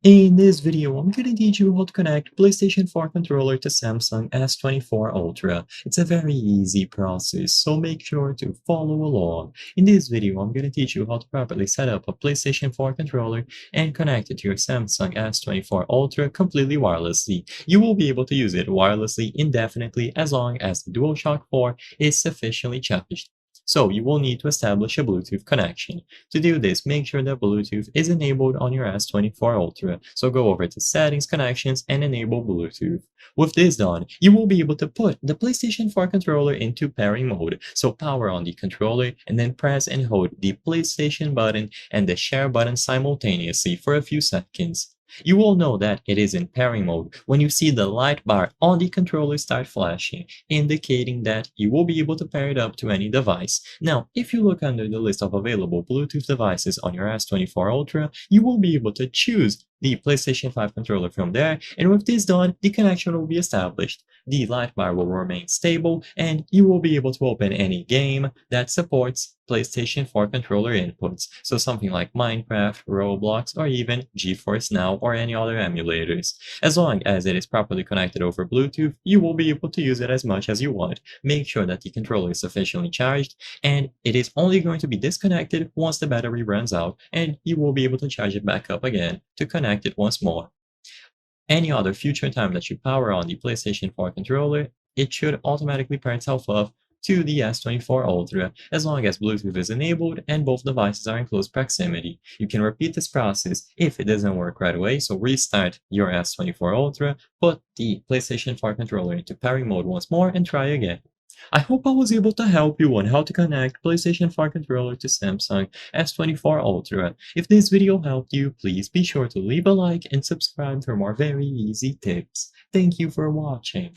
In this video, I'm going to teach you how to connect PlayStation 4 controller to Samsung S24 Ultra. It's a very easy process, so make sure to follow along. In this video, I'm going to teach you how to properly set up a PlayStation 4 controller and connect it to your Samsung S24 Ultra completely wirelessly. You will be able to use it wirelessly indefinitely as long as the DualShock 4 is sufficiently charged. So you will need to establish a Bluetooth connection. To do this, make sure that Bluetooth is enabled on your S24 Ultra. So go over to Settings, Connections, and enable Bluetooth. With this done, you will be able to put the PlayStation 4 controller into pairing mode. So power on the controller and then press and hold the PlayStation button and the share button simultaneously for a few seconds. You will know that it is in pairing mode when you see the light bar on the controller start flashing, indicating that you will be able to pair it up to any device. Now, if you look under the list of available Bluetooth devices on your S24 Ultra, you will be able to choose the PlayStation 5 controller from there, and with this done, the connection will be established. The light bar will remain stable, and you will be able to open any game that supports PlayStation 4 controller inputs, so something like Minecraft, Roblox, or even GeForce Now or any other emulators. As long as it is properly connected over Bluetooth, you will be able to use it as much as you want. Make sure that the controller is sufficiently charged, and it is only going to be disconnected once the battery runs out, and you will be able to charge it back up again to connect it once more. Any other future time that you power on the PlayStation 4 controller, it should automatically pair itself up to the S24 Ultra as long as Bluetooth is enabled and both devices are in close proximity. You can repeat this process if it doesn't work right away, so restart your S24 Ultra, put the PlayStation 4 controller into pairing mode once more, and try again. I hope I was able to help you on how to connect PlayStation 4 controller to Samsung S24 Ultra. If this video helped you, please be sure to leave a like and subscribe for more very easy tips. Thank you for watching.